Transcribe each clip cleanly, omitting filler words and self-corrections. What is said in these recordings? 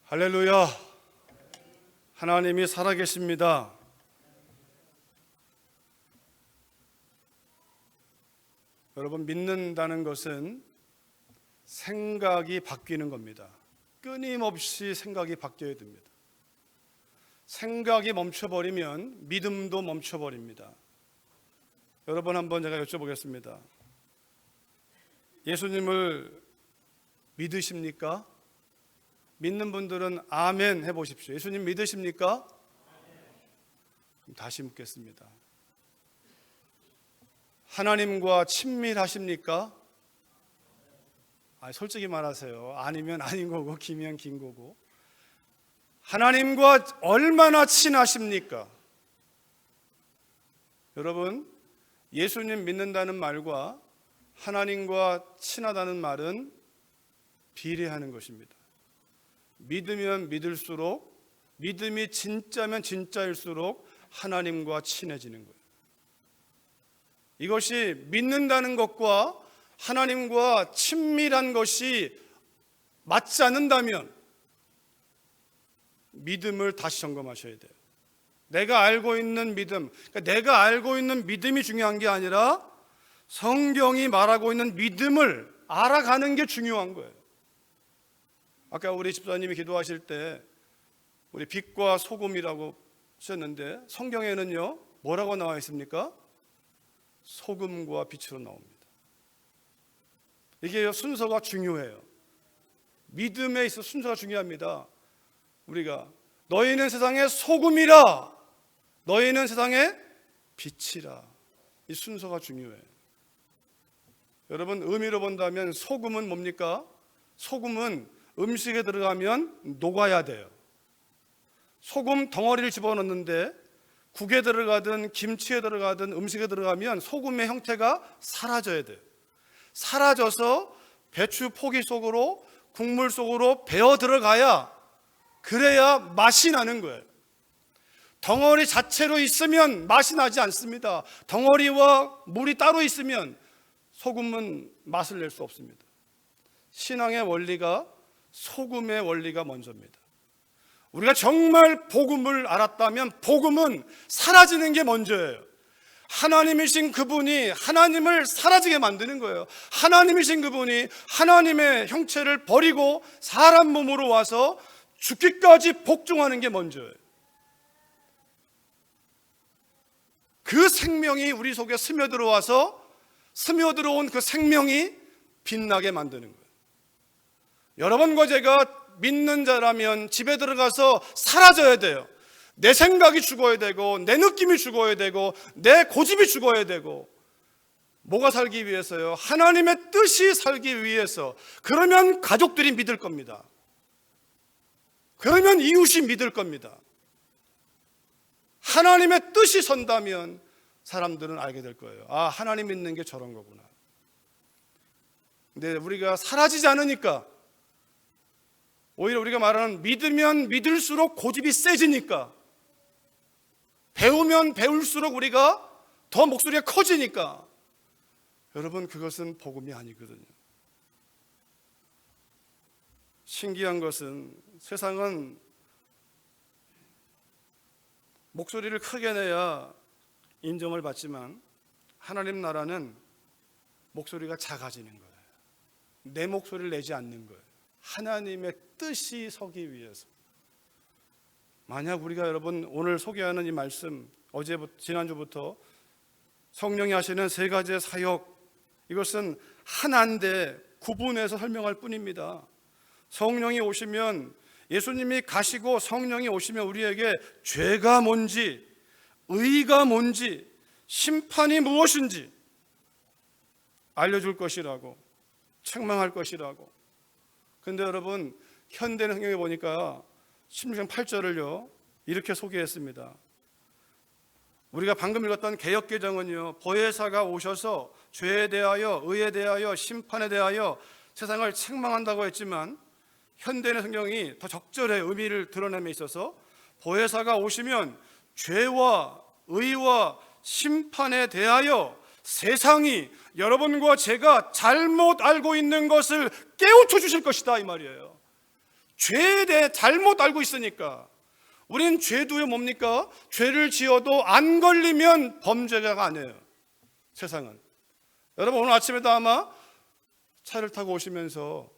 할렐루야. 하나님이 살아계십니다. 여러분, 믿는다는 것은 생각이 바뀌는 겁니다. 끊임없이 생각이 바뀌어야 됩니다. 생각이 멈춰버리면 믿음도 멈춰버립니다. 여러분, 한번 제가 여쭤보겠습니다. 예수님을 믿으십니까? 믿는 분들은 아멘 해보십시오. 예수님 믿으십니까? 그럼 다시 묻겠습니다. 하나님과 친밀하십니까? 솔직히 말하세요. 아니면 아닌 거고, 기면 긴 거고. 하나님과 얼마나 친하십니까? 여러분, 예수님 믿는다는 말과 하나님과 친하다는 말은 비례하는 것입니다. 믿으면 믿을수록, 믿음이 진짜면 진짜일수록 하나님과 친해지는 거예요. 이것이 믿는다는 것과 하나님과 친밀한 것이 맞지 않는다면 믿음을 다시 점검하셔야 돼요. 내가 알고 있는 믿음, 그러니까 내가 알고 있는 믿음이 중요한 게 아니라 성경이 말하고 있는 믿음을 알아가는 게 중요한 거예요. 아까 우리 집사님이 기도하실 때 우리 빛과 소금이라고 쓰셨는데 성경에는요 뭐라고 나와 있습니까? 소금과 빛으로 나옵니다. 이게 순서가 중요해요. 믿음에 있어 순서가 중요합니다. 우리가 너희는 세상의 소금이라, 너희는 세상의 빛이라, 이 순서가 중요해요. 여러분, 의미로 본다면 소금은 뭡니까? 소금은 음식에 들어가면 녹아야 돼요. 소금 덩어리를 집어넣는데 국에 들어가든 김치에 들어가든 음식에 들어가면 소금의 형태가 사라져야 돼요. 사라져서 배추 포기 속으로, 국물 속으로 배어 들어가야, 그래야 맛이 나는 거예요. 덩어리 자체로 있으면 맛이 나지 않습니다. 덩어리와 물이 따로 있으면 소금은 맛을 낼 수 없습니다. 신앙의 원리가 소금의 원리가 먼저입니다. 우리가 정말 복음을 알았다면 복음은 사라지는 게 먼저예요. 하나님이신 그분이 하나님을 사라지게 만드는 거예요. 하나님이신 그분이 하나님의 형체를 버리고 사람 몸으로 와서 죽기까지 복종하는 게 먼저예요. 그 생명이 우리 속에 스며들어와서 스며들어온 그 생명이 빛나게 만드는 거예요. 여러분과 제가 믿는 자라면 집에 들어가서 사라져야 돼요. 내 생각이 죽어야 되고, 내 느낌이 죽어야 되고, 내 고집이 죽어야 되고. 뭐가 살기 위해서요? 하나님의 뜻이 살기 위해서. 그러면 가족들이 믿을 겁니다. 그러면 이웃이 믿을 겁니다. 하나님의 뜻이 선다면 사람들은 알게 될 거예요. 아, 하나님 믿는 게 저런 거구나. 근데 우리가 사라지지 않으니까, 오히려 우리가 말하는 믿으면 믿을수록 고집이 세지니까, 배우면 배울수록 우리가 더 목소리가 커지니까, 여러분, 그것은 복음이 아니거든요. 신기한 것은 세상은 목소리를 크게 내야 인정을 받지만 하나님 나라는 목소리가 작아지는 거예요. 내 목소리를 내지 않는 거예요. 하나님의 뜻이 서기 위해서. 만약 우리가 여러분 오늘 소개하는 이 말씀, 지난주부터 성령이 하시는 세 가지의 사역, 이것은 하나인데 구분해서 설명할 뿐입니다. 성령이 오시면, 예수님이 가시고 성령이 오시면 우리에게 죄가 뭔지, 의가 뭔지, 심판이 무엇인지 알려줄 것이라고, 책망할 것이라고. 근데 여러분, 현대 성경에 보니까 16장 8절을요 이렇게 소개했습니다. 우리가 방금 읽었던 개역개정은요, 보혜사가 오셔서 죄에 대하여, 의에 대하여, 심판에 대하여 세상을 책망한다고 했지만, 현대의 성경이 더 적절히 의미를 드러냄에 있어서 보혜사가 오시면 죄와 의와 심판에 대하여 세상이 여러분과 제가 잘못 알고 있는 것을 깨우쳐 주실 것이다, 이 말이에요. 죄에 대해 잘못 알고 있으니까. 우린 죄도요 뭡니까? 죄를 지어도 안 걸리면 범죄자가 아니에요, 세상은. 여러분 오늘 아침에도 아마 차를 타고 오시면서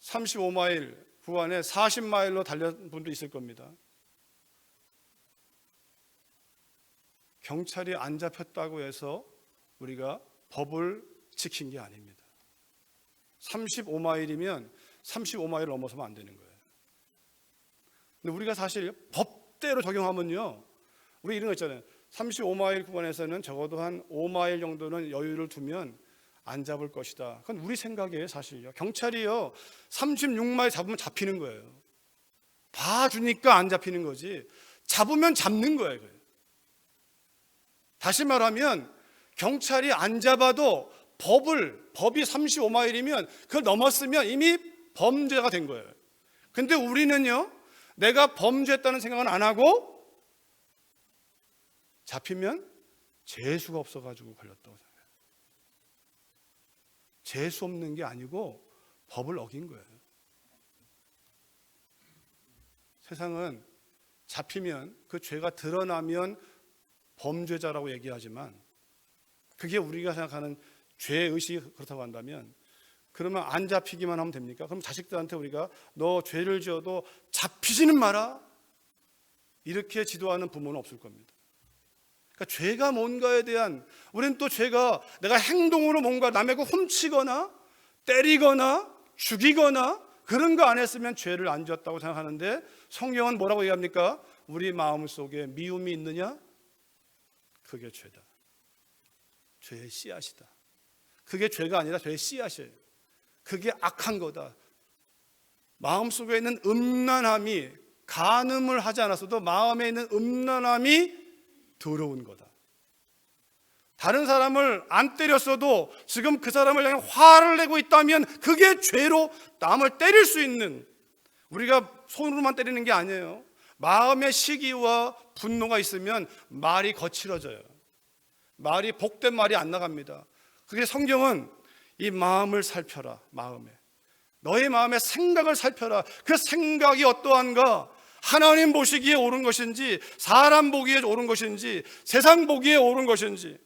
35마일 구간에 40마일로 달린 분도 있을 겁니다. 경찰이 안 잡혔다고 해서 우리가 법을 지킨 게 아닙니다. 35마일이면 35마일을 넘어서면 안 되는 거예요. 근데 우리가 사실 법대로 적용하면요, 우리 이런 거 있잖아요. 35마일 구간에서는 적어도 한 5마일 정도는 여유를 두면 안 잡을 것이다. 그건 우리 생각이에요, 사실요. 경찰이요 36마일 잡으면 잡히는 거예요. 봐주니까 안 잡히는 거지, 잡으면 잡는 거예요. 다시 말하면 경찰이 안 잡아도 법이 35마일이면 그걸 넘었으면 이미 범죄가 된 거예요. 근데 우리는요, 내가 범죄했다는 생각은 안 하고 잡히면 재수가 없어가지고 걸렸다고 생각해요. 재수 없는 게 아니고 법을 어긴 거예요. 세상은 잡히면 그 죄가 드러나면 범죄자라고 얘기하지만, 그게 우리가 생각하는 죄의식이 그렇다고 한다면, 그러면 안 잡히기만 하면 됩니까? 그럼 자식들한테 우리가 너 죄를 지어도 잡히지는 마라, 이렇게 지도하는 부모는 없을 겁니다. 그러니까 죄가 뭔가에 대한, 우리는 또 죄가 내가 행동으로 뭔가 남의 거 훔치거나 때리거나 죽이거나 그런 거 안 했으면 죄를 안 지었다고 생각하는데, 성경은 뭐라고 얘기합니까? 우리 마음속에 미움이 있느냐? 그게 죄다. 죄의 씨앗이다. 그게 죄가 아니라 죄의 씨앗이에요. 그게 악한 거다. 마음속에 있는 음란함이, 간음을 하지 않았어도 마음에 있는 음란함이 더러운 거다. 다른 사람을 안 때렸어도 지금 그 사람을 향해 화를 내고 있다면 그게 죄로 남을 때릴 수 있는, 우리가 손으로만 때리는 게 아니에요. 마음의 시기와 분노가 있으면 말이 거칠어져요. 말이, 복된 말이 안 나갑니다. 그게 성경은 이 마음을 살펴라, 마음에. 너의 마음의 생각을 살펴라. 그 생각이 어떠한가? 하나님 보시기에 옳은 것인지, 사람 보기에 옳은 것인지, 세상 보기에 옳은 것인지.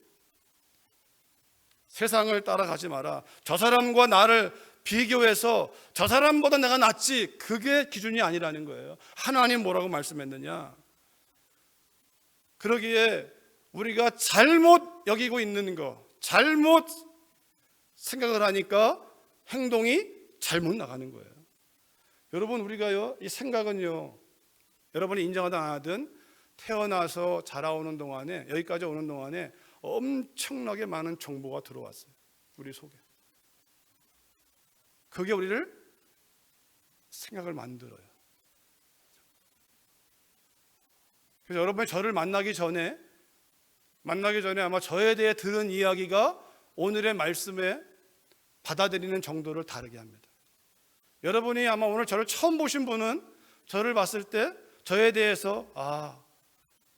세상을 따라가지 마라. 저 사람과 나를 비교해서 저 사람보다 내가 낫지, 그게 기준이 아니라는 거예요. 하나님 뭐라고 말씀했느냐? 그러기에 우리가 잘못 여기고 있는 거, 잘못 생각을 하니까 행동이 잘못 나가는 거예요. 여러분, 우리가요, 이 생각은요, 여러분이 인정하든 안 하든 태어나서 자라오는 동안에, 여기까지 오는 동안에 엄청나게 많은 정보가 들어왔어요, 우리 속에. 그게 우리를 생각을 만들어요. 그래서 여러분이 저를 만나기 전에 아마 저에 대해 들은 이야기가 오늘의 말씀에 받아들이는 정도를 다르게 합니다. 여러분이 아마 오늘 저를 처음 보신 분은 저를 봤을 때 저에 대해서,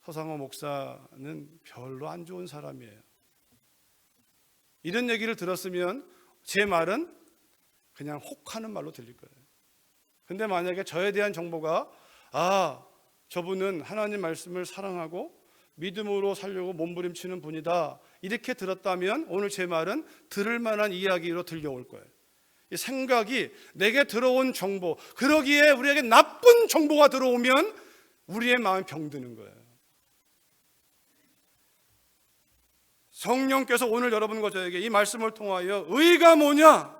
서상호 목사는 별로 안 좋은 사람이에요, 이런 얘기를 들었으면 제 말은 그냥 혹하는 말로 들릴 거예요. 근데 만약에 저에 대한 정보가, 저분은 하나님 말씀을 사랑하고 믿음으로 살려고 몸부림치는 분이다, 이렇게 들었다면 오늘 제 말은 들을 만한 이야기로 들려올 거예요. 이 생각이 내게 들어온 정보, 그러기에 우리에게 나쁜 정보가 들어오면 우리의 마음이 병드는 거예요. 성령께서 오늘 여러분과 저에게 이 말씀을 통하여 의가 뭐냐,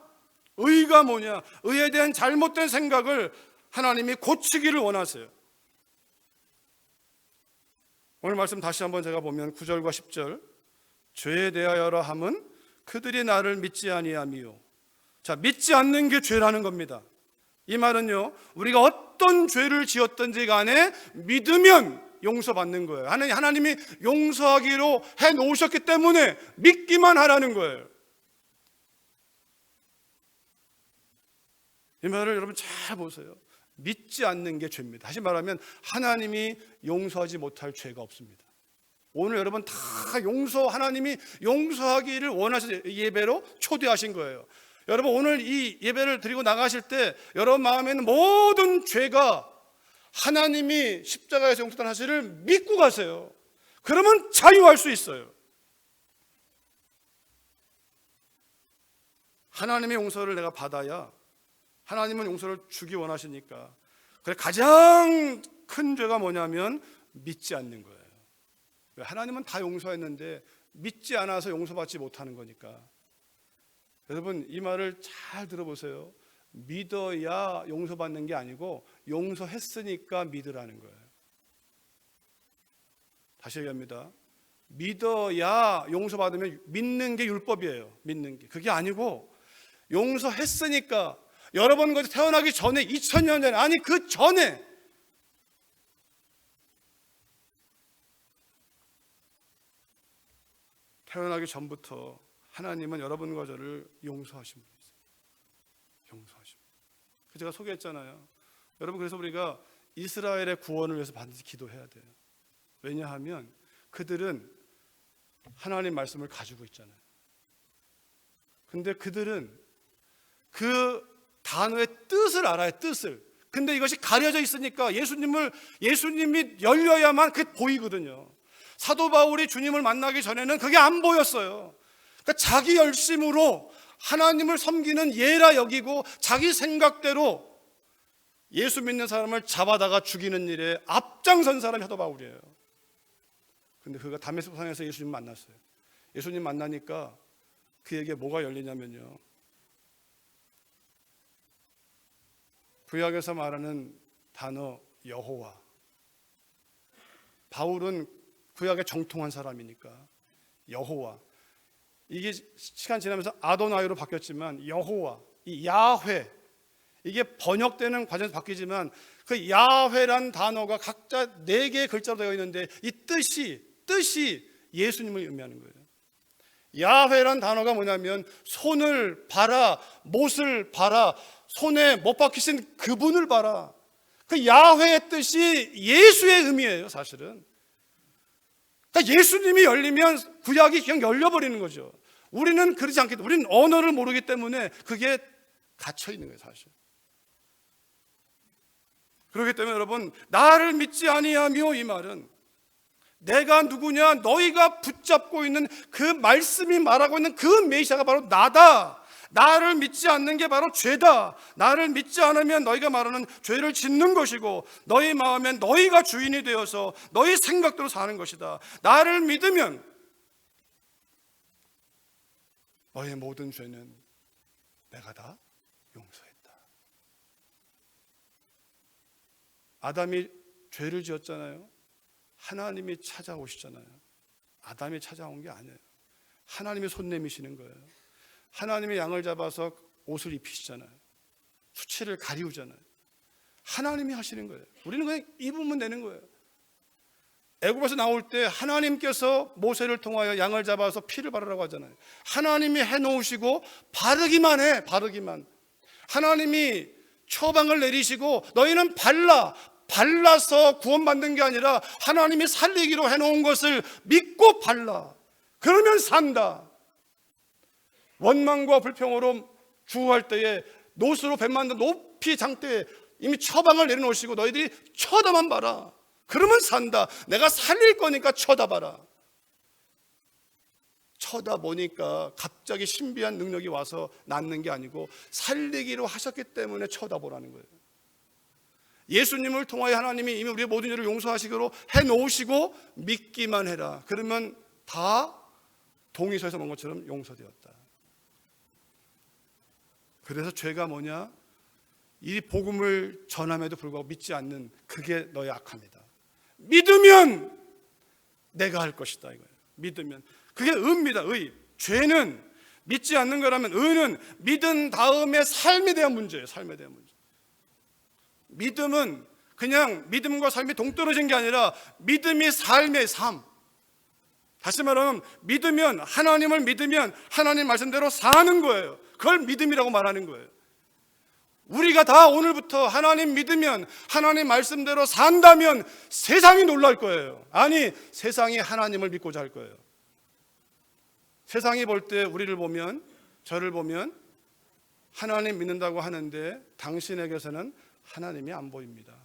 의에 대한 잘못된 생각을 하나님이 고치기를 원하세요. 오늘 말씀 다시 한번 제가 보면 9절과 10절, 죄에 대하여라 함은 그들이 나를 믿지 아니하미요. 자, 믿지 않는 게 죄라는 겁니다. 이 말은요, 우리가 어떤 죄를 지었든지 간에 믿으면 용서받는 거예요. 하나님이 용서하기로 해놓으셨기 때문에 믿기만 하라는 거예요. 이 말을 여러분 잘 보세요. 믿지 않는 게 죄입니다. 다시 말하면 하나님이 용서하지 못할 죄가 없습니다. 오늘 여러분 다 하나님이 용서하기를 원하셔서 예배로 초대하신 거예요. 여러분 오늘 이 예배를 드리고 나가실 때 여러분 마음에 있는 모든 죄가 하나님이 십자가에서 용서한 사실을 믿고 가세요. 그러면 자유할 수 있어요. 하나님의 용서를 내가 받아야 하나님은 용서를 주기 원하시니까. 그래 가장 큰 죄가 뭐냐면 믿지 않는 거예요. 하나님은 다 용서했는데 믿지 않아서 용서받지 못하는 거니까. 여러분 이 말을 잘 들어보세요. 믿어야 용서받는 게 아니고 용서했으니까 믿으라는 거예요. 다시 얘기합니다. 믿어야 용서받으면 믿는 게 율법이에요. 믿는 게. 그게 아니고 용서했으니까 여러분 것이 태어나기 전에 2000년 전에 아니 그 전에 태어나기 전부터 하나님은 여러분과 저를 용서하신 분이세요. 용서하신 분. 제가 소개했잖아요. 여러분 그래서 우리가 이스라엘의 구원을 위해서 반드시 기도해야 돼요. 왜냐하면 그들은 하나님 말씀을 가지고 있잖아요. 근데 그들은 그 단어의 뜻을 알아요. 뜻을. 근데 이것이 가려져 있으니까 예수님이 열려야만 그게 보이거든요. 사도 바울이 주님을 만나기 전에는 그게 안 보였어요. 그러니까 자기 열심으로 하나님을 섬기는 예라 여기고 자기 생각대로 예수 믿는 사람을 잡아다가 죽이는 일에 앞장선 사람이 사도 바울이에요. 근데 그가 다메섹 산에서 예수님 만났어요. 예수님 만나니까 그에게 뭐가 열리냐면요, 구약에서 말하는 단어 여호와. 바울은 구약에 정통한 사람이니까 여호와. 이게 시간 지나면서 아도나이로 바뀌었지만 여호와, 이 야훼, 이게 번역되는 과정에서 바뀌지만 그 야훼란 단어가 각자 4개의 글자로 되어 있는데 이 뜻이 예수님을 의미하는 거예요. 야훼란 단어가 뭐냐면 손을 봐라, 못을 봐라, 손에 못 박히신 그분을 봐라. 그 야훼의 뜻이 예수의 의미예요, 사실은. 그러니까 예수님이 열리면 구약이 그냥 열려버리는 거죠. 우리는 그러지 않기 때문에, 우리는 언어를 모르기 때문에 그게 갇혀 있는 거예요, 사실. 그렇기 때문에 여러분, 나를 믿지 아니하며, 이 말은 내가 누구냐, 너희가 붙잡고 있는 그 말씀이 말하고 있는 그 메시아가 바로 나다. 나를 믿지 않는 게 바로 죄다. 나를 믿지 않으면 너희가 말하는 죄를 짓는 것이고 너희 마음엔 너희가 주인이 되어서 너희 생각대로 사는 것이다. 나를 믿으면 너의 모든 죄는 내가 다 용서했다. 아담이 죄를 지었잖아요. 하나님이 찾아오시잖아요. 아담이 찾아온 게 아니에요. 하나님이 손 내미시는 거예요. 하나님이 양을 잡아서 옷을 입히시잖아요. 수치를 가리우잖아요. 하나님이 하시는 거예요. 우리는 그냥 입으면 되는 거예요. 애굽에서 나올 때 하나님께서 모세를 통하여 양을 잡아서 피를 바르라고 하잖아요. 하나님이 해놓으시고 바르기만 해. 바르기만. 하나님이 처방을 내리시고 너희는 발라서 구원받는 게 아니라 하나님이 살리기로 해놓은 것을 믿고 발라. 그러면 산다. 원망과 불평으로 주할 때에 노스로 배 만든 높이 장대에 이미 처방을 내려놓으시고 너희들이 쳐다만 봐라. 그러면 산다. 내가 살릴 거니까 쳐다봐라. 쳐다보니까 갑자기 신비한 능력이 와서 낫는 게 아니고 살리기로 하셨기 때문에 쳐다보라는 거예요. 예수님을 통하여 하나님이 이미 우리의 모든 죄를 용서하시기로 해놓으시고 믿기만 해라. 그러면 다 동의서에서 본 것처럼 용서되었다. 그래서 죄가 뭐냐? 이 복음을 전함에도 불구하고 믿지 않는 그게 너의 악함이다. 믿으면 내가 할 것이다 이거예요. 믿으면 그게 의입니다. 의. 죄는 믿지 않는 거라면 의는 믿은 다음에 삶에 대한 문제예요. 삶에 대한 문제. 믿음은 그냥 믿음과 삶이 동떨어진 게 아니라 믿음이 삶의 삶. 다시 말하면 믿으면, 하나님을 믿으면 하나님 말씀대로 사는 거예요. 그걸 믿음이라고 말하는 거예요. 우리가 다 오늘부터 하나님 믿으면, 하나님 말씀대로 산다면 세상이 놀랄 거예요. 아니, 세상이 하나님을 믿고자 할 거예요. 세상이 볼 때 우리를 보면, 저를 보면 하나님 믿는다고 하는데 당신에게서는 하나님이 안 보입니다.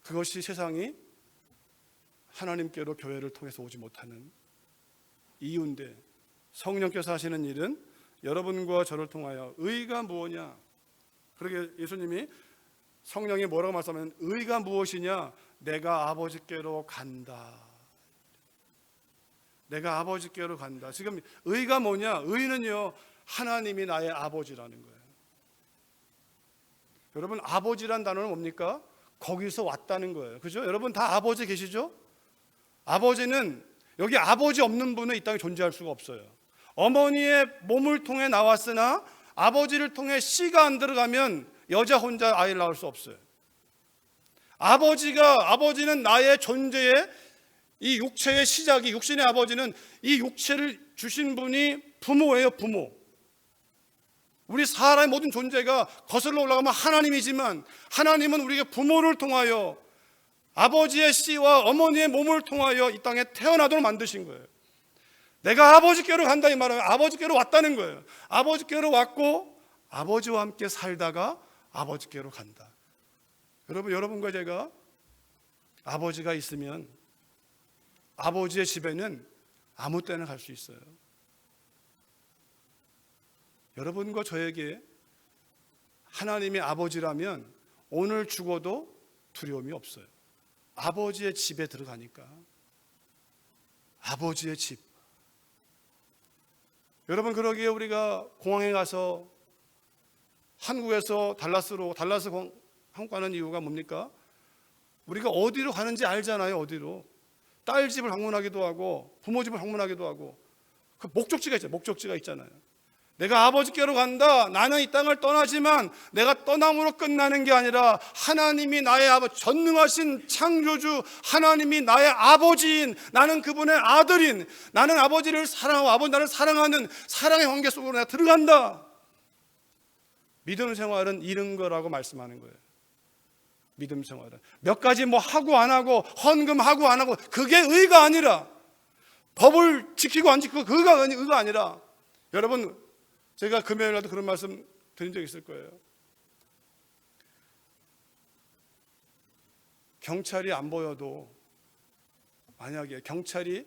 그것이 세상이 하나님께로 교회를 통해서 오지 못하는 이유인데, 성령께서 하시는 일은 여러분과 저를 통하여 의가 무엇이냐, 그러게 예수님이 성령이 뭐라고 말씀하면 의가 무엇이냐, 내가 아버지께로 간다. 내가 아버지께로 간다. 지금 의가 뭐냐? 의는요, 하나님이 나의 아버지라는 거예요. 여러분, 아버지란 단어는 뭡니까? 거기서 왔다는 거예요. 그죠? 여러분 다 아버지 계시죠? 아버지는, 여기 아버지 없는 분은 이 땅에 존재할 수가 없어요. 어머니의 몸을 통해 나왔으나 아버지를 통해 씨가 안 들어가면 여자 혼자 아이를 낳을 수 없어요. 아버지는 나의 존재의 이 육체의 시작이, 육신의 아버지는 이 육체를 주신 분이 부모예요. 부모. 우리 사람의 모든 존재가 거슬러 올라가면 하나님이지만, 하나님은 우리에게 부모를 통하여 아버지의 씨와 어머니의 몸을 통하여 이 땅에 태어나도록 만드신 거예요. 내가 아버지께로 간다 이 말은 아버지께로 왔다는 거예요. 아버지께로 왔고 아버지와 함께 살다가 아버지께로 간다. 여러분과 제가 아버지가 있으면 아버지의 집에는 아무 때나 갈 수 있어요. 여러분과 저에게 하나님의 아버지라면 오늘 죽어도 두려움이 없어요. 아버지의 집에 들어가니까. 아버지의 집. 여러분, 그러기에 우리가 공항에 가서 한국에서 달라스 한국 가는 이유가 뭡니까? 우리가 어디로 가는지 알잖아요. 어디로. 딸 집을 방문하기도 하고 부모 집을 방문하기도 하고 그 목적지가 있잖아요. 목적지가 있잖아요. 내가 아버지께로 간다. 나는 이 땅을 떠나지만 내가 떠남으로 끝나는 게 아니라 하나님이 나의 아버지, 전능하신 창조주 하나님이 나의 아버지인, 나는 그분의 아들인, 나는 아버지를 사랑하고 아버지 나를 사랑하는 사랑의 관계 속으로 내가 들어간다. 믿음 생활은 이런 거라고 말씀하는 거예요. 믿음 생활은 몇 가지 뭐 하고 안 하고 헌금하고 안 하고 그게 의가 아니라, 법을 지키고 안 지키고 그가 의가 아니라, 여러분 제가 금요일날도 그런 말씀 드린 적 있을 거예요. 경찰이 안 보여도, 만약에 경찰이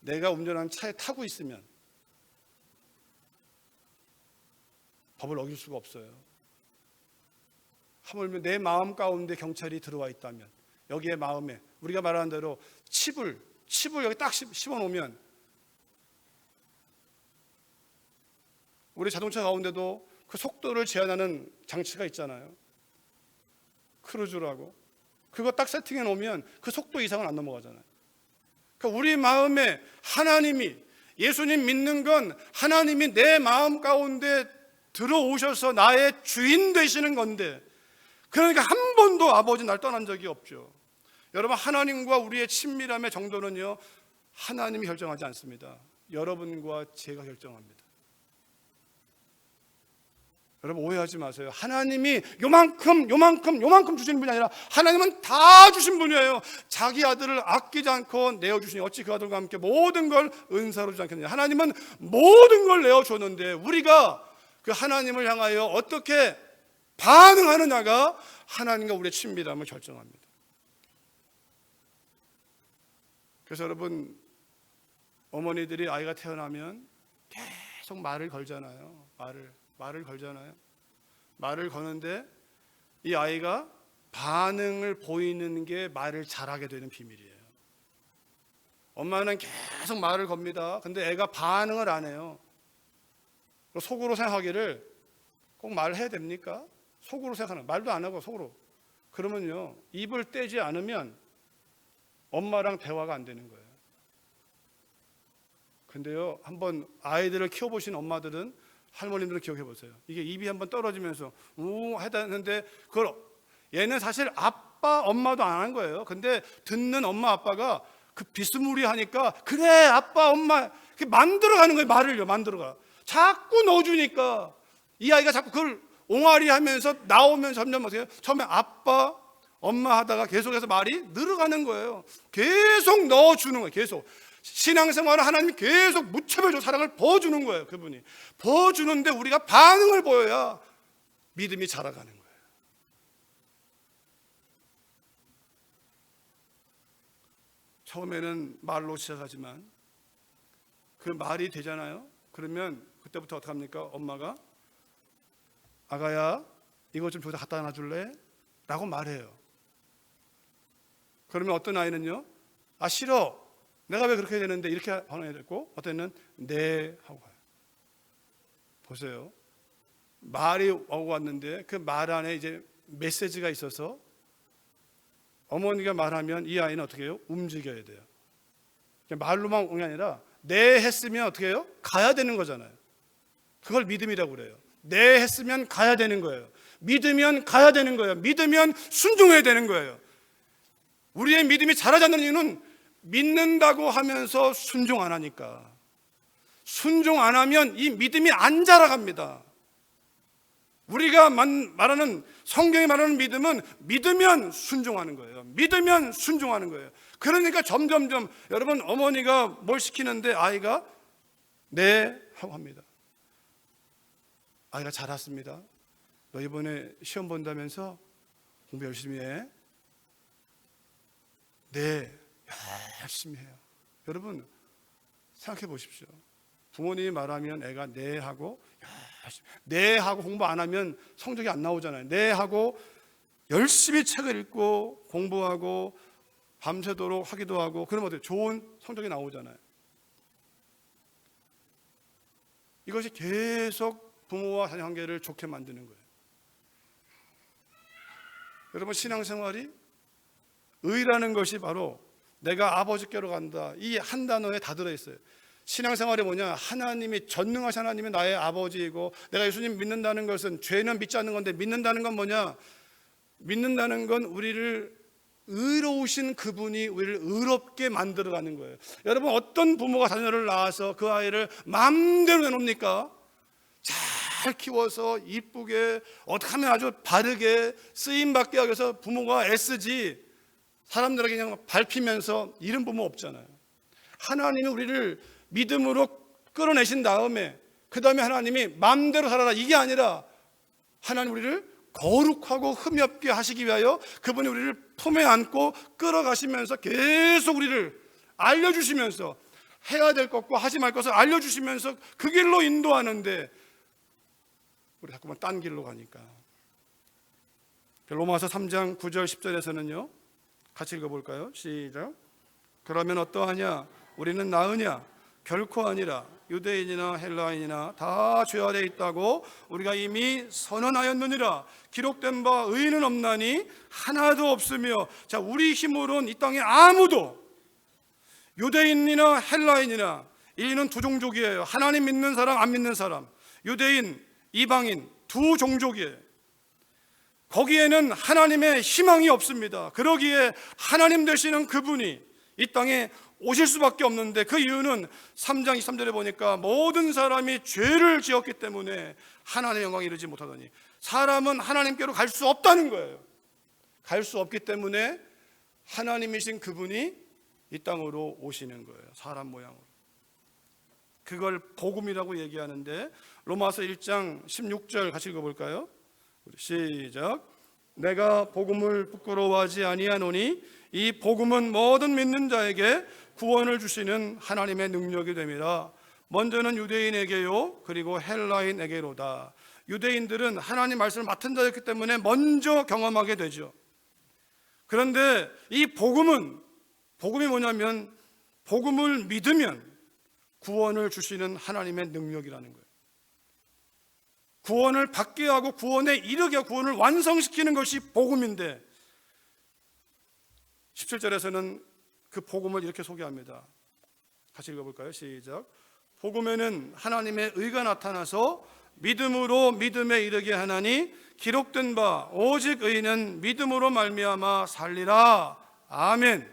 내가 운전하는 차에 타고 있으면 법을 어길 수가 없어요. 하물며 내 마음 가운데 경찰이 들어와 있다면, 여기에 마음에 우리가 말하는 대로 칩을 여기 딱 씹어놓으면, 우리 자동차 가운데도 그 속도를 제한하는 장치가 있잖아요. 크루즈라고. 그거 딱 세팅해 놓으면 그 속도 이상은 안 넘어가잖아요. 그러니까 우리 마음에 하나님이, 예수님 믿는 건 하나님이 내 마음 가운데 들어오셔서 나의 주인 되시는 건데, 그러니까 한 번도 아버지 날 떠난 적이 없죠. 여러분, 하나님과 우리의 친밀함의 정도는요, 하나님이 결정하지 않습니다. 여러분과 제가 결정합니다. 여러분 오해하지 마세요. 하나님이 요만큼 주시는 분이 아니라 하나님은 다 주신 분이에요. 자기 아들을 아끼지 않고 내어주시니 어찌 그 아들과 함께 모든 걸 은사로 주지 않겠느냐. 하나님은 모든 걸 내어줬는데 우리가 그 하나님을 향하여 어떻게 반응하느냐가 하나님과 우리의 친밀함을 결정합니다. 그래서 여러분, 어머니들이 아이가 태어나면 계속 말을 걸잖아요. 말을 걸잖아요. 말을 거는데 이 아이가 반응을 보이는 게 말을 잘하게 되는 비밀이에요. 엄마는 계속 말을 겁니다. 근데 애가 반응을 안 해요. 속으로 생각하기를 꼭 말해야 됩니까? 속으로 생각하는, 말도 안 하고 속으로. 그러면요, 입을 떼지 않으면 엄마랑 대화가 안 되는 거예요. 근데요, 한번 아이들을 키워보신 엄마들은, 할머님들은 기억해 보세요. 이게 입이 한번 떨어지면서 하다는데 그걸 얘는 사실 아빠 엄마도 안 한 거예요. 근데 듣는 엄마 아빠가 그 비스무리하니까 그래 아빠 엄마 만들어가는 거예요. 말을요, 만들어가. 자꾸 넣어주니까 이 아이가 자꾸 그걸 옹알이 하면서 나오면서 점점 어떻게 처음에 아빠 엄마 하다가 계속해서 말이 늘어가는 거예요. 계속 넣어주는 거예요. 계속. 신앙생활을 하나님이 계속 무차별적 사랑을 부어주는 거예요. 그분이 부어주는데 우리가 반응을 보여야 믿음이 자라가는 거예요. 처음에는 말로 시작하지만 그 말이 되잖아요. 그러면 그때부터 어떻게 합니까? 엄마가 아가야 이거 좀 저기다 갖다 놔줄래? 라고 말해요. 그러면 어떤 아이는요, 아 싫어, 내가 왜 그렇게 해야 되는데, 이렇게 반응해야 되고, 어떤 애는 네 하고 가요. 보세요, 말이 오고 왔는데 그 말 안에 이제 메시지가 있어서 어머니가 말하면 이 아이는 어떻게 해요? 움직여야 돼요. 말로만 온 게 아니라 네 했으면 어떻게 해요? 가야 되는 거잖아요. 그걸 믿음이라고 그래요. 네 했으면 가야 되는 거예요. 믿으면 가야 되는 거예요. 믿으면 순종해야 되는 거예요. 우리의 믿음이 자라지 않는 이유는 믿는다고 하면서 순종 안 하니까. 순종 안 하면 이 믿음이 안 자라갑니다. 우리가 말하는, 성경이 말하는 믿음은 믿으면 순종하는 거예요. 믿으면 순종하는 거예요. 그러니까 점점점 여러분, 어머니가 뭘 시키는데 아이가 네 하고 합니다. 아이가 잘 왔습니다. 너 이번에 시험 본다면서 공부 열심히 해. 네, 열심히 해요. 여러분 생각해 보십시오. 부모님이 말하면 애가 네 하고 네 하고 공부 안 하면 성적이 안 나오잖아요. 네 하고 열심히 책을 읽고 공부하고 밤새도록 하기도 하고, 그러면 어때요? 좋은 성적이 나오잖아요. 이것이 계속 부모와 자녀 관계를 좋게 만드는 거예요. 여러분, 신앙생활이 의라는 것이 바로 내가 아버지께로 간다, 이 한 단어에 다 들어있어요. 신앙생활이 뭐냐? 하나님이, 전능하신 하나님이 나의 아버지이고, 내가 예수님 믿는다는 것은, 죄는 믿지 않는 건데 믿는다는 건 뭐냐? 믿는다는 건 우리를, 의로우신 그분이 우리를 의롭게 만들어가는 거예요. 여러분, 어떤 부모가 자녀를 낳아서 그 아이를 마음대로 내놓습니까? 잘 키워서 이쁘게 어떻게 하면 아주 바르게 쓰임받게 하기 위해서 부모가 애쓰지, 사람들에게 그냥 밟히면서 이런 부모 없잖아요. 하나님이 우리를 믿음으로 끌어내신 다음에 그 다음에 하나님이 마음대로 살아라, 이게 아니라 하나님 우리를 거룩하고 흠이 없게 하시기 위하여 그분이 우리를 품에 안고 끌어가시면서 계속 우리를 알려주시면서 해야 될 것과 하지 말 것을 알려주시면서 그 길로 인도하는데 우리 자꾸만 딴 길로 가니까. 로마서 3장 9절 10절에서는요 같이 읽어볼까요? 시작. 그러면 어떠하냐? 우리는 나으냐? 결코 아니라 유대인이나 헬라인이나 다 죄 아래 있다고 우리가 이미 선언하였느니라. 기록된 바 의인은 없나니 하나도 없으며. 자, 우리 힘으로는 이 땅에 아무도, 유대인이나 헬라인이나, 인류는 두 종족이에요. 하나님 믿는 사람, 안 믿는 사람, 유대인, 이방인, 두 종족이에요. 거기에는 하나님의 희망이 없습니다. 그러기에 하나님 되시는 그분이 이 땅에 오실 수밖에 없는데, 그 이유는 3장 23절에 보니까 모든 사람이 죄를 지었기 때문에 하나님의 영광에 이르지 못하더니, 사람은 하나님께로 갈 수 없다는 거예요. 갈 수 없기 때문에 하나님이신 그분이 이 땅으로 오시는 거예요. 사람 모양으로. 그걸 복음이라고 얘기하는데, 로마서 1장 16절 같이 읽어볼까요? 시작. 내가 복음을 부끄러워하지 아니하노니 이 복음은 모든 믿는 자에게 구원을 주시는 하나님의 능력이 됨이라. 먼저는 유대인에게요 그리고 헬라인에게로다. 유대인들은 하나님 말씀을 맡은 자였기 때문에 먼저 경험하게 되죠. 그런데 이 복음이 뭐냐면, 복음을 믿으면 구원을 주시는 하나님의 능력이라는 거예요. 구원을 받게 하고 구원에 이르게 하고 구원을 완성시키는 것이 복음인데, 17절에서는 그 복음을 이렇게 소개합니다. 같이 읽어볼까요? 시작. 복음에는 하나님의 의가 나타나서 믿음으로 믿음에 이르게 하나니 기록된 바 오직 의인은 믿음으로 말미암아 살리라. 아멘.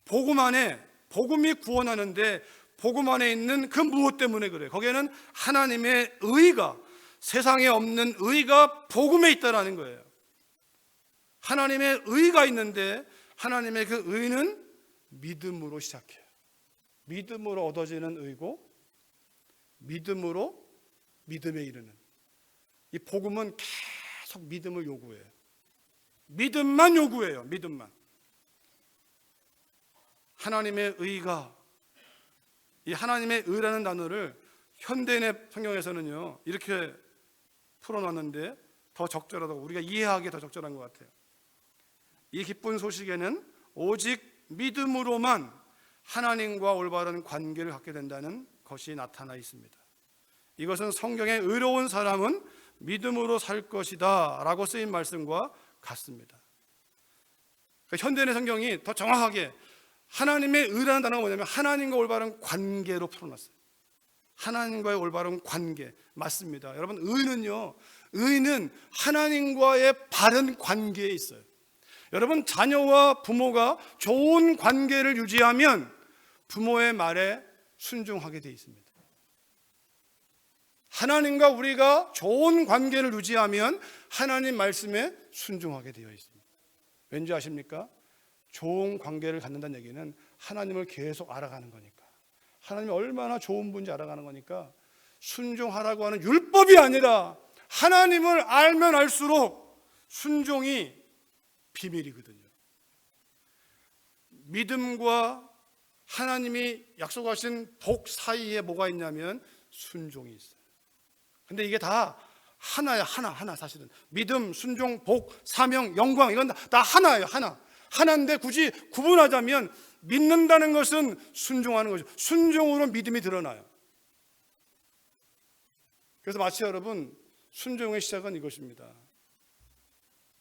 복음 안에, 복음이 구원하는데 복음 안에 있는 그 무엇 때문에 그래요? 거기에는 하나님의 의가, 세상에 없는 의가 복음에 있다라는 거예요. 하나님의 의가 있는데 하나님의 그 의는 믿음으로 시작해요. 믿음으로 얻어지는 의고 믿음으로 믿음에 이르는, 이 복음은 계속 믿음을 요구해요. 믿음만 요구해요. 믿음만. 하나님의 의가, 이 하나님의 의라는 단어를 현대인의 성경에서는요 이렇게 풀어놨는데 더 적절하다고, 우리가 이해하기에 더 적절한 것 같아요. 이 기쁜 소식에는 오직 믿음으로만 하나님과 올바른 관계를 갖게 된다는 것이 나타나 있습니다. 이것은 성경에 의로운 사람은 믿음으로 살 것이다 라고 쓰인 말씀과 같습니다. 그러니까 현대인의 성경이 더 정확하게 하나님의 의라는 단어가 뭐냐면 하나님과 올바른 관계로 풀어놨어요. 하나님과의 올바른 관계, 맞습니다. 여러분, 의는 하나님과의 바른 관계에 있어요. 여러분, 자녀와 부모가 좋은 관계를 유지하면 부모의 말에 순종하게 되어 있습니다. 하나님과 우리가 좋은 관계를 유지하면 하나님 말씀에 순종하게 되어 있습니다. 왠지 아십니까? 좋은 관계를 갖는다는 얘기는 하나님을 계속 알아가는 거니까, 하나님이 얼마나 좋은 분인지 알아가는 거니까 순종하라고 하는 율법이 아니라 하나님을 알면 알수록 순종이 비밀이거든요. 믿음과 하나님이 약속하신 복 사이에 뭐가 있냐면 순종이 있어요. 근데 이게 다 하나야. 하나 사실은 믿음, 순종, 복, 사명, 영광, 이건 다 하나예요. 하나인데 굳이 구분하자면 믿는다는 것은 순종하는 거죠. 순종으로 믿음이 드러나요. 그래서 마치 여러분, 순종의 시작은 이것입니다.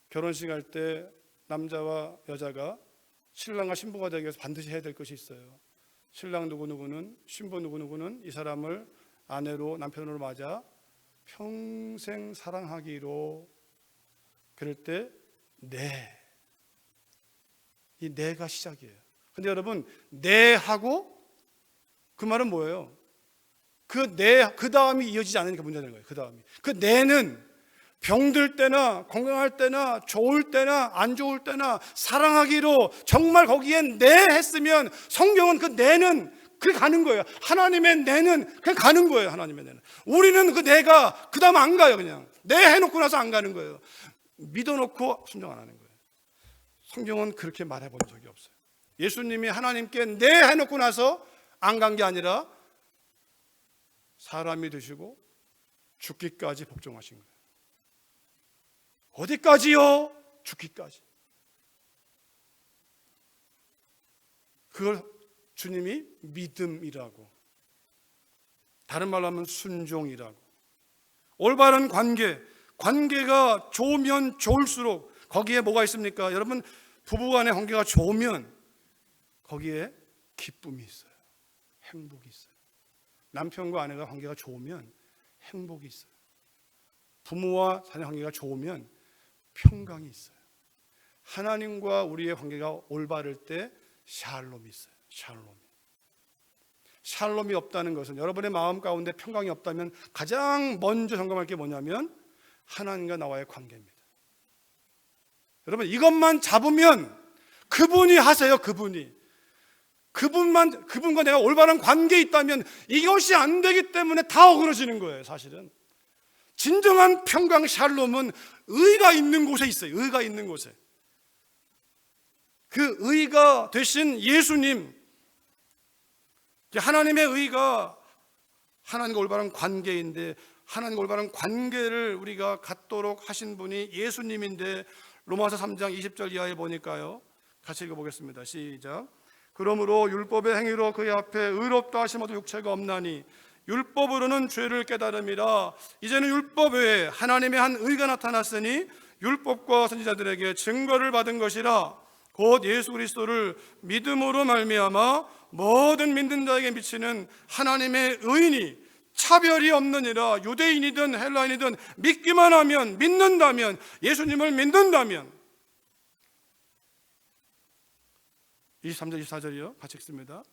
결혼식 할 때 남자와 여자가 신랑과 신부가 되기 위해서 반드시 해야 될 것이 있어요. 신랑 누구누구는, 신부 누구누구는 이 사람을 아내로, 남편으로 맞아 평생 사랑하기로. 그럴 때 이 네가 시작이에요. 근데 여러분, 네 하고 그 말은 뭐예요? 그 다음이 이어지지 않으니까 문제가 되는 거예요. 그 다음이. 그 네는 병들 때나 건강할 때나 좋을 때나 안 좋을 때나 사랑하기로, 정말 거기엔 네 했으면 성경은 그 네는 그게 가는 거예요. 하나님의 네는 그냥 가는 거예요. 하나님의 네는. 우리는 그 네가 그 다음 안 가요. 그냥 네 해놓고 나서 안 가는 거예요. 믿어놓고 순종 안 하는 거예요. 성경은 그렇게 말해본 적이 없어요. 예수님이 하나님께 네 해놓고 나서 안 간 게 아니라 사람이 되시고 죽기까지 복종하신 거예요. 어디까지요? 죽기까지. 그걸 주님이 믿음이라고, 다른 말로 하면 순종이라고. 올바른 관계가 좋으면 좋을수록 거기에 뭐가 있습니까? 여러분, 부부간의 관계가 좋으면 거기에 기쁨이 있어요. 행복이 있어요. 남편과 아내가 관계가 좋으면 행복이 있어요. 부모와 자녀 관계가 좋으면 평강이 있어요. 하나님과 우리의 관계가 올바를 때 샬롬이 있어요. 샬롬이 없다는 것은, 여러분의 마음 가운데 평강이 없다면 가장 먼저 점검할 게 뭐냐면 하나님과 나와의 관계입니다. 여러분, 이것만 잡으면 그분이 하세요. 그분과 내가 올바른 관계에 있다면 이것이 안 되기 때문에 다 어그러지는 거예요. 사실은 진정한 평강, 샬롬은 의가 있는 곳에 있어요. 의가 있는 곳에. 그 의가 되신 예수님, 하나님의 의가 하나님과 올바른 관계인데, 하나님과 올바른 관계를 우리가 갖도록 하신 분이 예수님인데, 로마서 3장 20절 이하에 보니까요, 같이 읽어보겠습니다. 시작. 그러므로 율법의 행위로 그의 앞에 의롭다 하심어도 육체가 없나니 율법으로는 죄를 깨달음이라. 이제는 율법 외에 하나님의 한 의가 나타났으니 율법과 선지자들에게 증거를 받은 것이라. 곧 예수 그리스도를 믿음으로 말미암아 모든 믿는 자에게 미치는 하나님의 의인이 차별이 없느니라. 유대인이든 헬라인이든 믿기만 하면, 믿는다면, 예수님을 믿는다면. 23절 24절이요. 같이 읽습니다.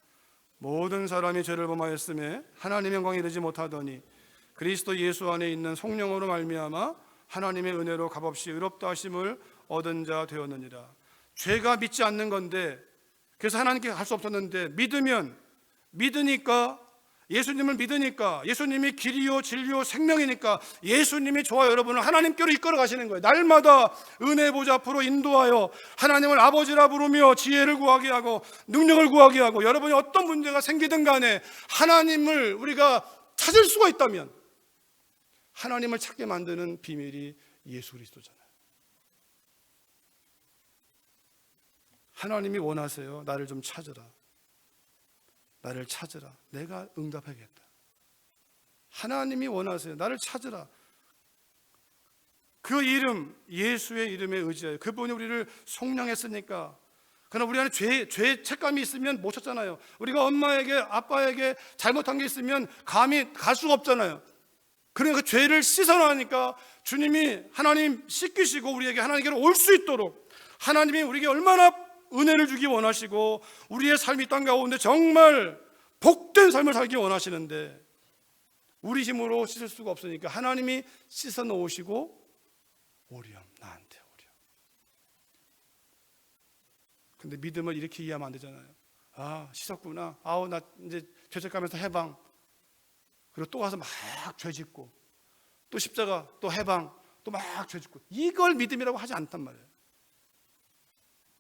모든 사람이 죄를 범하였음에 하나님의 영광에 이르지 못하더니 그리스도 예수 안에 있는 성령으로 말미암아 하나님의 은혜로 값없이 의롭다 하심을 얻은 자 되었느니라. 죄가 믿지 않는 건데, 그래서 하나님께 갈 수 없었는데 믿으면 믿으니까, 예수님을 믿으니까, 예수님이 길이요 진리요 생명이니까 예수님이 저와 여러분을 하나님께로 이끌어 가시는 거예요. 날마다 은혜 보좌 앞으로 인도하여 하나님을 아버지라 부르며 지혜를 구하게 하고 능력을 구하게 하고, 여러분이 어떤 문제가 생기든 간에 하나님을 우리가 찾을 수가 있다면 하나님을 찾게 만드는 비밀이 예수 그리스도잖아요. 하나님이 원하세요. 나를 좀 찾으라. 나를 찾으라. 내가 응답하겠다. 하나님이 원하세요. 나를 찾으라. 그 이름, 예수의 이름에 의지하여, 그분이 우리를 속량했으니까. 그러나 우리 안에 죄책감이 있으면 못 찾잖아요. 우리가 엄마에게, 아빠에게 잘못한 게 있으면 감히 갈 수가 없잖아요. 그러니까 그 죄를 씻어나니까 주님이, 하나님 씻기시고 우리에게 하나님께로 올 수 있도록 하나님이 우리에게 얼마나 은혜를 주기 원하시고 우리의 삶이 땅 가운데 정말 복된 삶을 살기 원하시는데 우리 힘으로 씻을 수가 없으니까 하나님이 씻어 놓으시고 오렴, 나한테 오렴. 근데 믿음을 이렇게 이해하면 안 되잖아요. 아, 씻었구나. 아우, 나 이제 죄책감에서 해방. 그리고 또 가서 막 죄 짓고, 또 십자가, 또 해방, 또 막 죄 짓고. 이걸 믿음이라고 하지 않단 말이에요.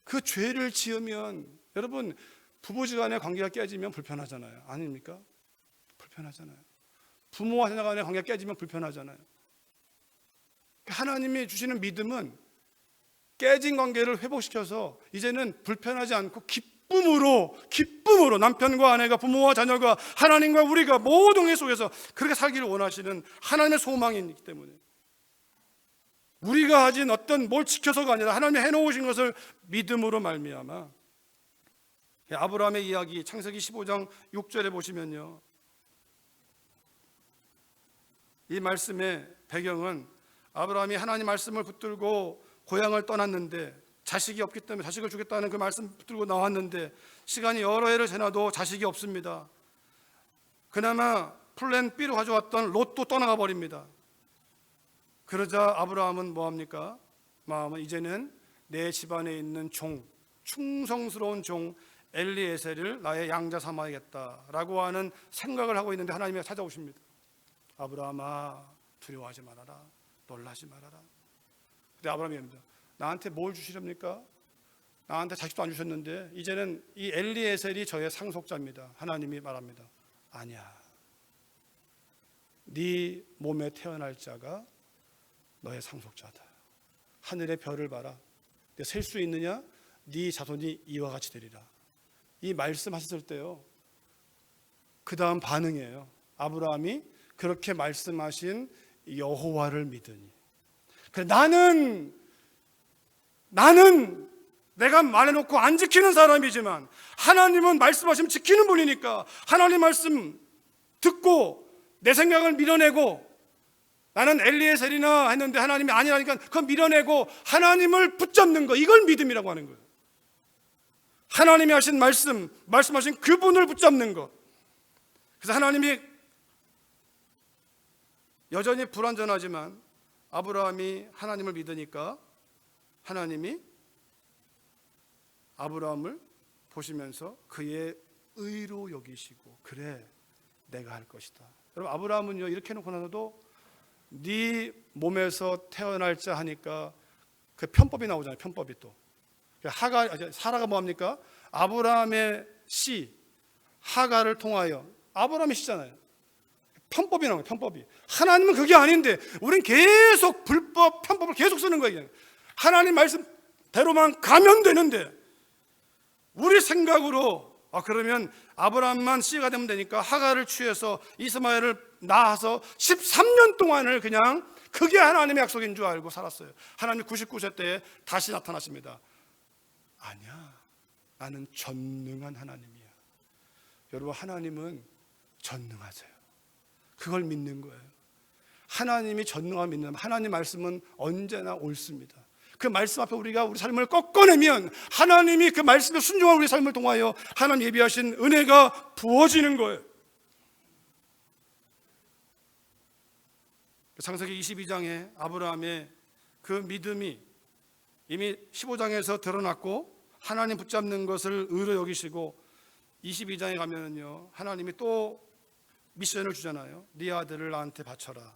그 죄를 지으면, 여러분, 부부지간의 관계가 깨지면 불편하잖아요. 아닙니까? 불편하잖아요. 부모와 자녀 간의 관계가 깨지면 불편하잖아요. 하나님이 주시는 믿음은 깨진 관계를 회복시켜서 이제는 불편하지 않고 기쁨으로 남편과 아내가, 부모와 자녀가, 하나님과 우리가 모든 것 속에서 그렇게 살기를 원하시는 하나님의 소망이기 때문에, 우리가 가진 어떤 뭘 지켜서가 아니라 하나님이 해놓으신 것을 믿음으로 말미암아. 아브라함의 이야기, 창세기 15장 6절에 보시면요, 이 말씀의 배경은 아브라함이 하나님 말씀을 붙들고 고향을 떠났는데 자식이 없기 때문에 자식을 주겠다는 그 말씀 붙들고 나왔는데 시간이 여러 해를 지나도 자식이 없습니다. 그나마 플랜 B로 가져왔던 롯도 떠나가 버립니다. 그러자 아브라함은 뭐합니까? 마음은 이제는 내 집안에 있는 종, 충성스러운 종 엘리에셀을 나의 양자 삼아야겠다라고 하는 생각을 하고 있는데 하나님이 찾아오십니다. 아브라함아, 두려워하지 말아라, 놀라지 말아라. 근데 아브라함이 합니다. 나한테 뭘 주시렵니까? 나한테 자식도 안 주셨는데 이제는 이 엘리에셀이 저의 상속자입니다. 하나님이 말합니다. 아니야, 네 몸에 태어날 자가 너의 상속자다. 하늘의 별을 봐라, 셀 수 있느냐? 네 자손이 이와 같이 되리라. 이 말씀하셨을 때요, 그 다음 반응이에요. 아브라함이 그렇게 말씀하신 여호와를 믿으니. 그래, 나는 내가 말해놓고 안 지키는 사람이지만 하나님은 말씀하시면 지키는 분이니까 하나님 말씀 듣고 내 생각을 밀어내고, 나는 엘리에셀이나 했는데 하나님이 아니라니까 그거 밀어내고 하나님을 붙잡는 거, 이걸 믿음이라고 하는 거예요. 하나님이 하신 말씀하신 그분을 붙잡는 것. 그래서 하나님이 여전히 불완전하지만 아브라함이 하나님을 믿으니까 하나님이 아브라함을 보시면서 그의 의로 여기시고, 그래, 내가 할 것이다. 여러분, 아브라함은요, 이렇게 해놓고 나서도 네 몸에서 태어날 자 하니까 그 편법이 나오잖아요. 편법이 또 사라가 뭐합니까? 아브라함의 씨 하가를 통하여, 아브라함의 씨잖아요. 편법이 나와요. 편법이. 하나님은 그게 아닌데 우린 계속 불법, 편법을 계속 쓰는 거예요. 하나님 말씀대로만 가면 되는데 우리 생각으로 그러면 아브라함만 씨가 되면 되니까 하가를 취해서 이스마엘을 낳아서 13년 동안을 그냥 그게 하나님의 약속인 줄 알고 살았어요. 하나님이 99세 때에 다시 나타나십니다. 아니야, 나는 전능한 하나님이야. 여러분, 하나님은 전능하세요. 그걸 믿는 거예요. 하나님이 전능함 믿는, 하나님 말씀은 언제나 옳습니다. 그 말씀 앞에 우리가 우리 삶을 꺾어내면 하나님이 그 말씀에 순종한 우리 삶을 통하여 하나님 예비하신 은혜가 부어지는 거예요. 창세기 22장에 아브라함의 그 믿음이 이미 15장에서 드러났고, 하나님 붙잡는 것을 의로 여기시고 22장에 가면은요, 하나님이 또 미션을 주잖아요. 네 아들을 나한테 바쳐라.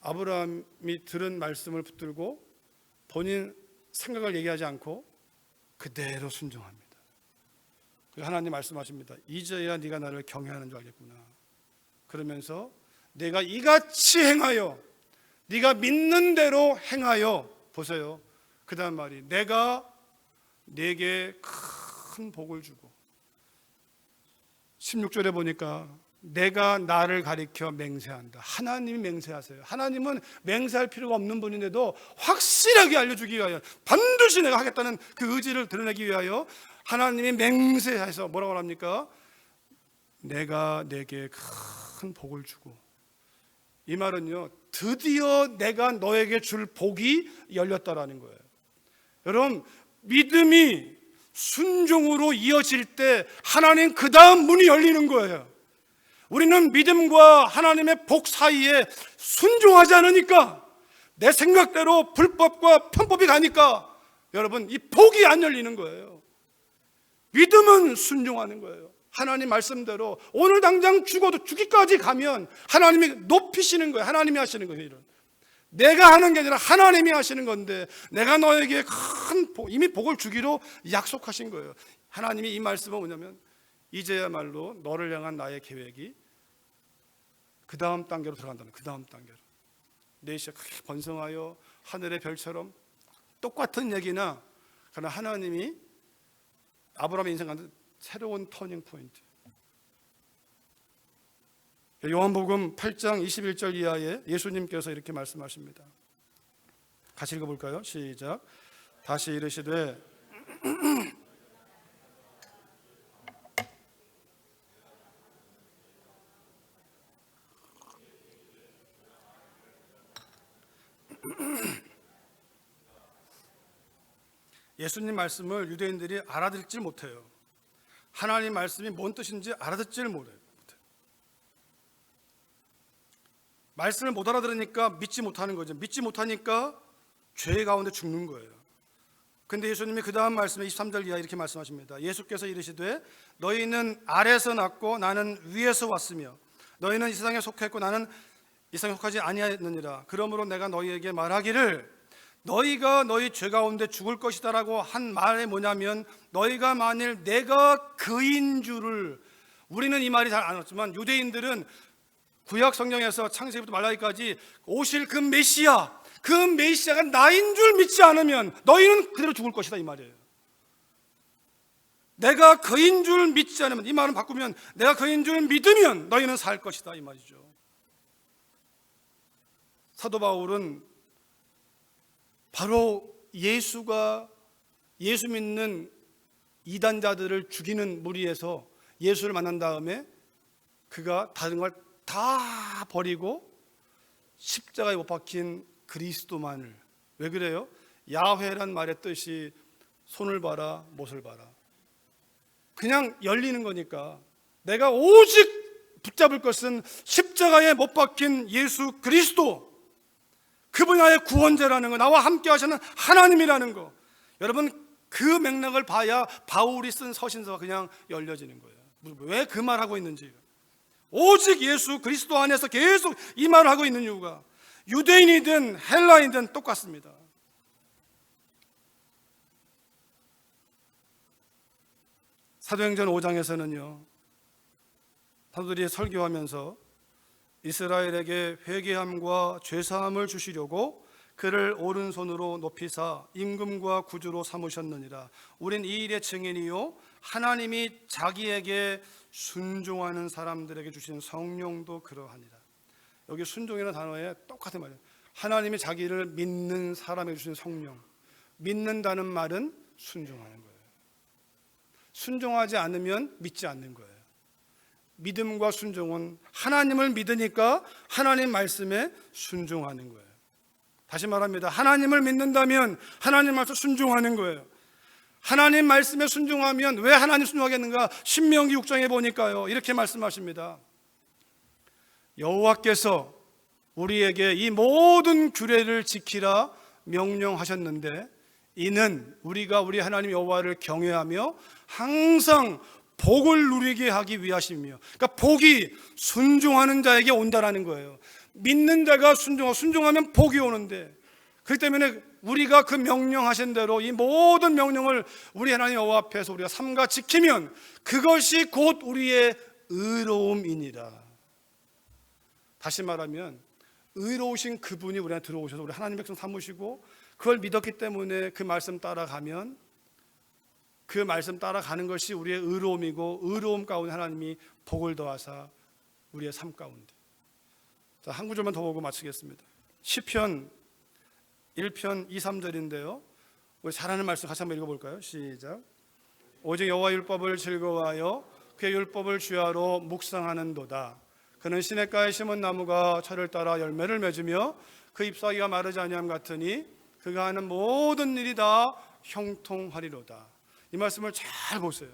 아브라함이 들은 말씀을 붙들고 본인 생각을 얘기하지 않고 그대로 순종합니다. 그리고 하나님 말씀하십니다. 이제야 네가 나를 경외하는 줄 알겠구나. 그러면서 내가 이같이 행하여, 네가 믿는 대로 행하여, 보세요. 그 다음 말이 내가 네게 큰 복을 주고, 16절에 보니까 내가 나를 가리켜 맹세한다. 하나님이 맹세하세요. 하나님은 맹세할 필요가 없는 분인데도 확실하게 알려주기 위하여, 반드시 내가 하겠다는 그 의지를 드러내기 위하여 하나님이 맹세해서 뭐라고 합니까? 내가 네게 큰 복을 주고. 이 말은요, 드디어 내가 너에게 줄 복이 열렸다라는 거예요. 여러분, 믿음이 순종으로 이어질 때 하나님 그 다음 문이 열리는 거예요. 우리는 믿음과 하나님의 복 사이에 순종하지 않으니까, 내 생각대로 불법과 편법이 가니까 여러분 이 복이 안 열리는 거예요. 믿음은 순종하는 거예요. 하나님 말씀대로 오늘 당장 죽어도 죽기까지 가면 하나님이 높이시는 거예요. 하나님이 하시는 거예요. 이런. 내가 하는 게 아니라 하나님이 하시는 건데, 내가 너에게 큰 복, 이미 복을 주기로 약속하신 거예요. 하나님이 이 말씀은 뭐냐면 이제야말로 너를 향한 나의 계획이 그 다음 단계로 들어간다는, 그 다음 단계로 내시가 크게 번성하여 하늘의 별처럼, 똑같은 얘기나 그러나 하나님이 아브라함의 인생 가운데 새로운 터닝 포인트. 요한복음 8장 21절 이하에 예수님께서 이렇게 말씀하십니다. 같이 읽어볼까요? 시작. 다시 이르시되 예수님 말씀을 유대인들이 알아듣질 못해요. 하나님 말씀이 뭔 뜻인지 알아듣질 못해요. 말씀을 못 알아들으니까 믿지 못하는 거죠. 믿지 못하니까 죄 가운데 죽는 거예요. 근데 예수님이 그 다음 말씀에 23절 이하 이렇게 말씀하십니다. 예수께서 이르시되 너희는 아래에서 났고 나는 위에서 왔으며 너희는 이 세상에 속했고 나는 이 세상에 속하지 아니하였느니라. 그러므로 내가 너희에게 말하기를 너희가 너희 죄 가운데 죽을 것이다라고 한 말이 뭐냐면, 너희가 만일 내가 그인 줄을, 우리는 이 말이 잘 안 왔지만 유대인들은 구약 성경에서 창세기부터 말라기까지 오실 그 메시아, 그 메시아가 나인 줄 믿지 않으면 너희는 그대로 죽을 것이다 이 말이에요. 내가 그인 줄 믿지 않으면, 이 말은 바꾸면 내가 그인 줄 믿으면 너희는 살 것이다 이 말이죠. 사도 바울은 바로 예수가, 예수 믿는 이단자들을 죽이는 무리에서 예수를 만난 다음에 그가 다른 걸 다 버리고 십자가에 못 박힌 그리스도만을, 왜 그래요? 야훼란 말의 뜻이 손을 봐라 못을 봐라. 그냥 열리는 거니까 내가 오직 붙잡을 것은 십자가에 못 박힌 예수 그리스도, 그분이 나의 구원자라는 거, 나와 함께 하시는 하나님이라는 거. 여러분, 그 맥락을 봐야 바울이 쓴 서신서가 그냥 열려지는 거예요. 왜 그 말하고 있는지, 오직 예수 그리스도 안에서 계속 이 말을 하고 있는 이유가 유대인이든 헬라인이든 똑같습니다. 사도행전 5장에서는요, 사도들이 설교하면서 이스라엘에게 회개함과 죄사함을 주시려고 그를 오른손으로 높이사 임금과 구주로 삼으셨느니라. 우린 이 일의 증인이요, 하나님이 자기에게 순종하는 사람들에게 주신 성령도 그러하니라. 여기 순종이라는 단어에 똑같은 말이에요. 하나님이 자기를 믿는 사람에게 주신 성령, 믿는다는 말은 순종하는 거예요. 순종하지 않으면 믿지 않는 거예요. 믿음과 순종은 하나님을 믿으니까 하나님 말씀에 순종하는 거예요. 다시 말합니다. 하나님을 믿는다면 하나님 말씀에 순종하는 거예요. 하나님 말씀에 순종하면 왜 하나님 순종하겠는가? 신명기 6장에 보니까요, 이렇게 말씀하십니다. 여호와께서 우리에게 이 모든 규례를 지키라 명령하셨는데 이는 우리가 우리 하나님 여호와를 경외하며 항상 복을 누리게 하기 위하심이며, 그러니까 복이 순종하는 자에게 온다라는 거예요. 믿는 자가 순종하면 복이 오는데, 그렇기 때문에 우리가 그 명령하신 대로 이 모든 명령을 우리 하나님 여호와 앞에서 우리가 삼가 지키면 그것이 곧 우리의 의로움이니라. 다시 말하면 의로우신 그분이 우리 안에 들어오셔서 우리 하나님 백성 삼으시고, 그걸 믿었기 때문에 그 말씀 따라가면 그 말씀 따라가는 것이 우리의 의로움이고, 의로움 가운데 하나님이 복을 더하사 우리의 삶 가운데. 자, 한 구절만 더 보고 마치겠습니다. 시편 1편 2, 3절인데요 우리 잘하는 말씀 같이 한번 읽어볼까요? 시작. 오직 여호와 율법을 즐거워하여 그의 율법을 주야로 묵상하는도다. 그는 시냇가에 심은 나무가 철을 따라 열매를 맺으며 그 잎사귀가 마르지 아니함 같으니 그가 하는 모든 일이 다 형통하리로다. 이 말씀을 잘 보세요.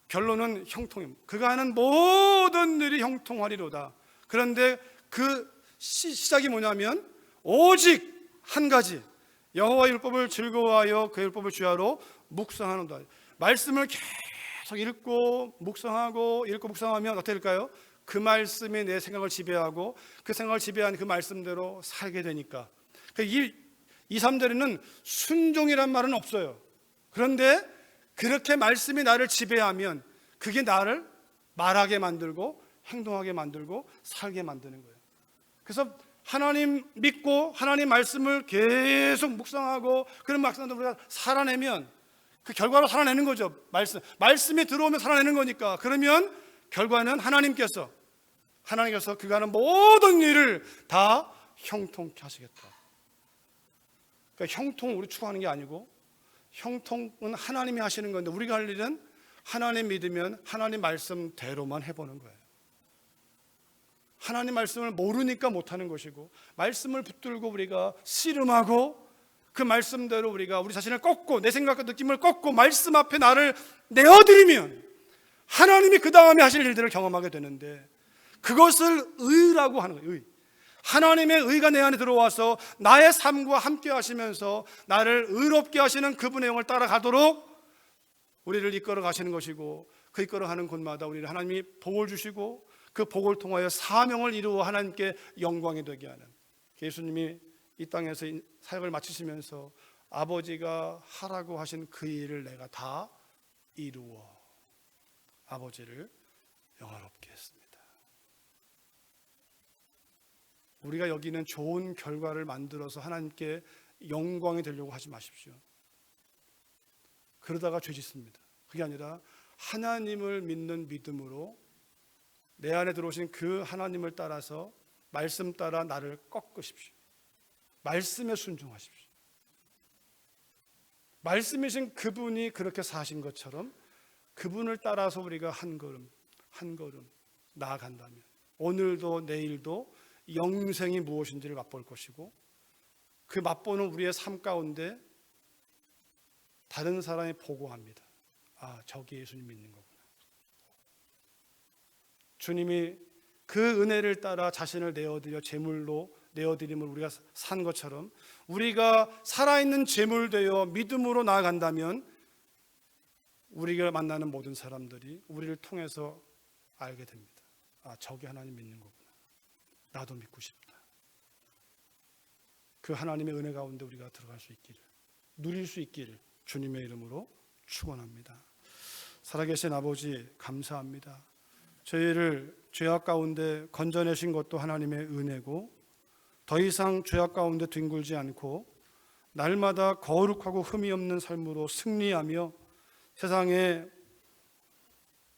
결론은 형통입니다. 그가 하는 모든 일이 형통하리로다. 그런데 그 시작이 뭐냐면 오직 한 가지, 여호와 율법을 즐거워하여 그 율법을 주야로 묵상하는다. 말씀을 계속 읽고 묵상하고 읽고 묵상하면 어떻게 될까요? 그 말씀이 내 생각을 지배하고 그 생각을 지배한 그 말씀대로 살게 되니까. 이 2, 3절에는 순종이란 말은 없어요. 그런데 그렇게 말씀이 나를 지배하면 그게 나를 말하게 만들고 행동하게 만들고 살게 만드는 거예요. 그래서 하나님 믿고 하나님 말씀을 계속 묵상하고 그런 말씀을 우리가 살아내면 그 결과로 살아내는 거죠. 말씀이 들어오면 살아내는 거니까. 그러면 결과는 하나님께서 그가 하는 모든 일을 다 형통케 하시겠다. 그러니까 형통을 우리 추구하는 게 아니고, 형통은 하나님이 하시는 건데 우리가 할 일은 하나님 믿으면 하나님 말씀대로만 해보는 거예요. 하나님 말씀을 모르니까 못하는 것이고, 말씀을 붙들고 우리가 씨름하고 그 말씀대로 우리가 우리 자신을 꺾고 내 생각과 느낌을 꺾고 말씀 앞에 나를 내어드리면 하나님이 그 다음에 하실 일들을 경험하게 되는데, 그것을 의라고 하는 거예요. 의. 하나님의 의가 내 안에 들어와서 나의 삶과 함께 하시면서 나를 의롭게 하시는 그분의 영을 따라가도록 우리를 이끌어 가시는 것이고, 그 이끌어가는 곳마다 우리를 하나님이 복을 주시고 그 복을 통하여 사명을 이루어 하나님께 영광이 되게 하는, 예수님이 이 땅에서 사역을 마치시면서 아버지가 하라고 하신 그 일을 내가 다 이루어 아버지를 영화롭게 했습니다. 우리가 여기는 좋은 결과를 만들어서 하나님께 영광이 되려고 하지 마십시오. 그러다가 죄 짓습니다. 그게 아니라 하나님을 믿는 믿음으로 내 안에 들어오신 그 하나님을 따라서 말씀 따라 나를 꺾으십시오. 말씀에 순종하십시오. 말씀이신 그분이 그렇게 사신 것처럼 그분을 따라서 우리가 한 걸음 한 걸음 나아간다면 오늘도 내일도 영생이 무엇인지를 맛볼 것이고, 그 맛보는 우리의 삶 가운데 다른 사람이 보고합니다. 아, 저기 예수님 믿는 거구나. 주님이 그 은혜를 따라 자신을 내어드려 제물로 내어드림을 우리가 산 것처럼 우리가 살아있는 제물 되어 믿음으로 나아간다면 우리가 만나는 모든 사람들이 우리를 통해서 알게 됩니다. 아, 저기 하나님 믿는 거구나. 나도 믿고 싶다. 그 하나님의 은혜 가운데 우리가 들어갈 수 있기를, 누릴 수 있기를 주님의 이름으로 축원합니다. 살아계신 아버지 감사합니다. 저희를 죄악 가운데 건져내신 것도 하나님의 은혜고, 더 이상 죄악 가운데 뒹굴지 않고 날마다 거룩하고 흠이 없는 삶으로 승리하며 세상에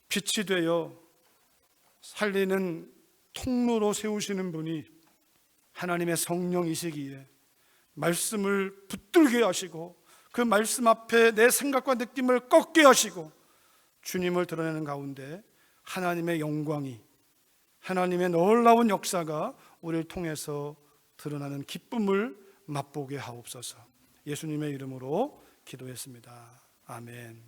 빛이 되어 살리는 통로로 세우시는 분이 하나님의 성령이시기에 말씀을 붙들게 하시고 그 말씀 앞에 내 생각과 느낌을 꺾게 하시고 주님을 드러내는 가운데 하나님의 영광이, 하나님의 놀라운 역사가 우리를 통해서 드러나는 기쁨을 맛보게 하옵소서. 예수님의 이름으로 기도했습니다. 아멘.